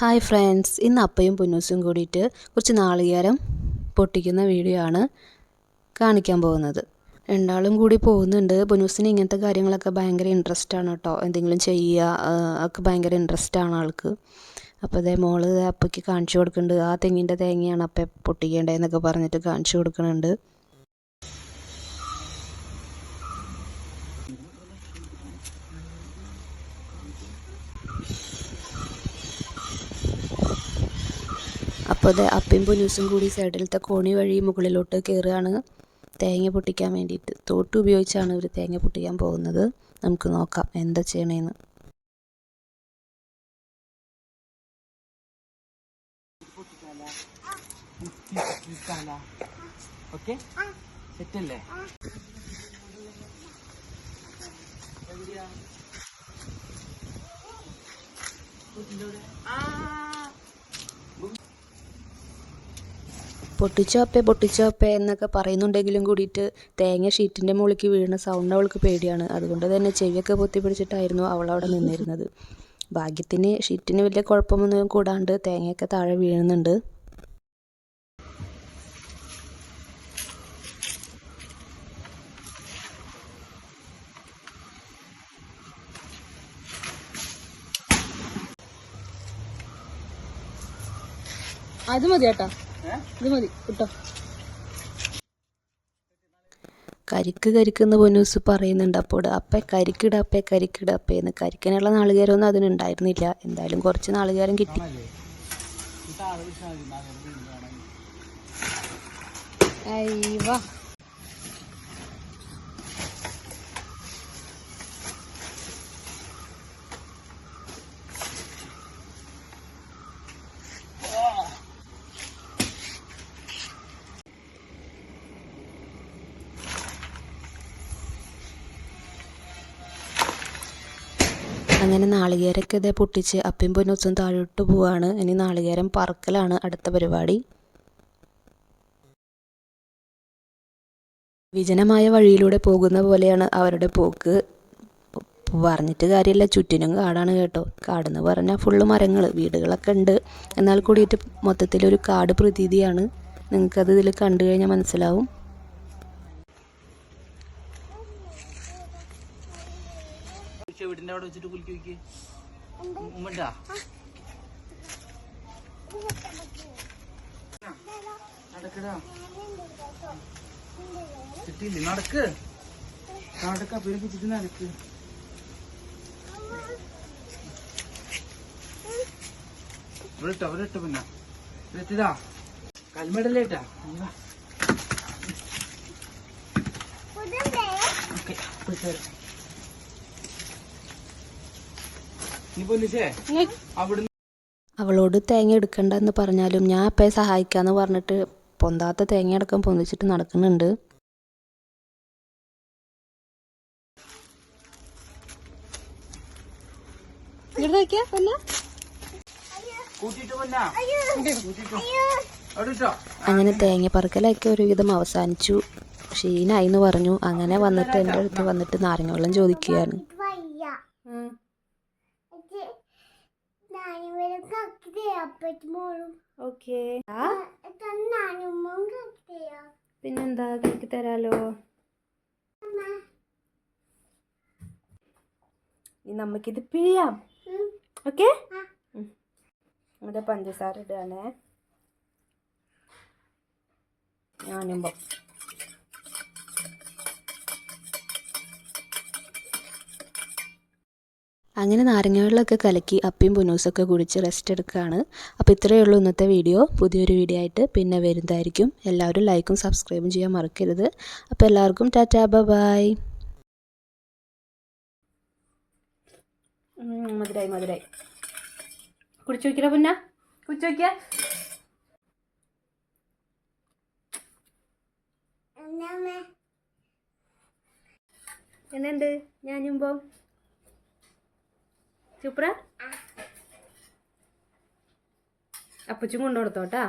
Hi friends, ഇന്ന് അപ്പയും പുന്നൂസും കൂടിയിട്ട് കുറച്ച് നാളികേരം പൊട്ടിക്കുന്ന വീഡിയോ ആണ് കാണിക്കാൻ പോകുന്നത്. രണ്ടാളും കൂടി പോകുന്നുണ്ട്. പുന്നൂസിന് ഇങ്ങനത്തെ കാര്യങ്ങളൊക്കെ ഭയങ്കര ഇൻട്രസ്റ്റ് ആണ് കേട്ടോ. എന്തെങ്കിലും ചെയ്യുക ഒക്കെ ഭയങ്കര ഇൻട്രസ്റ്റ് ആണ് ആൾക്ക്. അപ്പോൾ അതേ മോള് അപ്പയ്ക്ക് കാണിച്ചു കൊടുക്കുന്നുണ്ട്. ആ തെങ്ങിൻ്റെ തേങ്ങയാണ് അപ്പ പൊട്ടിക്കേണ്ടതെന്നൊക്കെ പറഞ്ഞിട്ട് കാണിച്ചു കൊടുക്കുന്നുണ്ട്. അപ്പോൾ അത് അപ്പയും പുന്നൂസും കൂടി സൈഡിലത്തെ കോണി വഴി മുകളിലോട്ട് കയറുകയാണ് തേങ്ങ പൊട്ടിക്കാൻ വേണ്ടിയിട്ട്. തോട്ട് ഉപയോഗിച്ചാണ് ഇവർ തേങ്ങ പൊട്ടിക്കാൻ പോകുന്നത്. നമുക്ക് നോക്കാം എന്താ ചെയ്യണേന്ന്. പൊട്ടിച്ചോ അപ്പേ എന്നൊക്കെ പറയുന്നുണ്ടെങ്കിലും കൂടിയിട്ട് തേങ്ങ ഷീറ്റിൻ്റെ മുകളിലേക്ക് വീഴുന്ന സൗണ്ട് അവൾക്ക് പേടിയാണ്. അതുകൊണ്ട് തന്നെ ചെവിയൊക്കെ പൊത്തി പിടിച്ചിട്ടായിരുന്നു അവളവിടെ നിന്നിരുന്നത്. ഭാഗ്യത്തിന് ഷീറ്റിന് വലിയ കുഴപ്പമൊന്നും കൂടാണ്ട് തേങ്ങയൊക്കെ താഴെ വീഴുന്നുണ്ട്. അത് മതി കേട്ടോ, ഇത് മതി കിട്ടോ. കരിക്കെന്ന് പൊന്നൂസ് പറയുന്നുണ്ട്. അപ്പോൾ കരിക്കിടപ്പേന്ന്. കരിക്കിനുള്ള നാളികേരമൊന്നും അതിനുണ്ടായിരുന്നില്ല. എന്തായാലും കുറച്ച് നാളികേരം കിട്ടി. അയ്യോ, അങ്ങനെ നാളികേരമൊക്കെ ഇതേ പൊട്ടിച്ച് അപ്പയും പൊന്നൂസും താഴോട്ട് പോവാണ്. ഇനി നാളികേരം പറക്കലാണ് അടുത്ത പരിപാടി. വിജനമായ വഴിയിലൂടെ പോകുന്ന പോലെയാണ് അവരുടെ പോക്ക്. പറഞ്ഞിട്ട് കാര്യമില്ല, ചുറ്റിനും കാടാണ് കേട്ടോ. കാടെന്ന് പറഞ്ഞാൽ ഫുള്ള് മരങ്ങൾ, വീടുകളൊക്കെ ഉണ്ട്. എന്നാൽ കൂടിയിട്ട് മൊത്തത്തിലൊരു കാട് പ്രതീതിയാണ്. നിങ്ങൾക്കത് ഇതിൽ കണ്ടു കഴിഞ്ഞാൽ മനസ്സിലാവും. വീടിന്റെ അവിടെ വെച്ചിട്ട് കുലിക്ക് വയ്ക്ക് ഉമ്മണ്ടാ നടക്കടാ, കിട്ടിയില്ലേ? നടക്ക് പേടിപ്പിച്ചിട്ട് നടക്ക്. ഇവിടെ പിന്നെ എത്തിതാ കൽമടല്ലേട്ടാ. അവളോട് തേങ്ങ എടുക്കണ്ടെന്ന് പറഞ്ഞാലും ഞാൻ അപ്പയെ സഹായിക്കാന്ന് പറഞ്ഞിട്ട് പൊന്താത്ത തേങ്ങ അടക്കം പൊന്തിച്ചിട്ട് നടക്കുന്നുണ്ട്. അങ്ങനെ തേങ്ങ പറക്കലൊക്കെ ഒരുവിധം അവസാനിച്ചു. ക്ഷീണായി എന്ന് പറഞ്ഞു. അങ്ങനെ വന്നിട്ട് എൻ്റെ അടുത്ത് വന്നിട്ട് നാരങ്ങ വെള്ളം ചോദിക്കുകയാണ്. പിന്നെന്താ, കേക്ക് തരാലോ. നമുക്കിത് പിഴിയാം. ഓക്കെ, ഇവിടെ പഞ്ചസാര ഇടാനേ. ഞാനുമ്പോ അങ്ങനെ നാരങ്ങ വെള്ളമൊക്കെ കലക്കി അപ്പയും പുന്നൂസൊക്കെ കുടിച്ച് റെസ്റ്റ് എടുക്കുകയാണ്. അപ്പോൾ ഇത്രയേ ഉള്ളൂ ഇന്നത്തെ വീഡിയോ. പുതിയൊരു വീഡിയോ ആയിട്ട് പിന്നെ വരുന്നതായിരിക്കും. എല്ലാവരും ലൈക്കും സബ്സ്ക്രൈബും ചെയ്യാൻ മറക്കരുത്. അപ്പോൾ എല്ലാവർക്കും ടാറ്റാ, ബൈ. മധുരായി കുടിച്ചു വയ്ക്കല പുന്ന, കുടിച്ചു വയ്ക്ക. എന്നുണ്ട് ഞാനുമ്പോ സൂപ്പറാ. അപ്പച്ചും കൊണ്ടുകൊടുത്തോട്ടാ.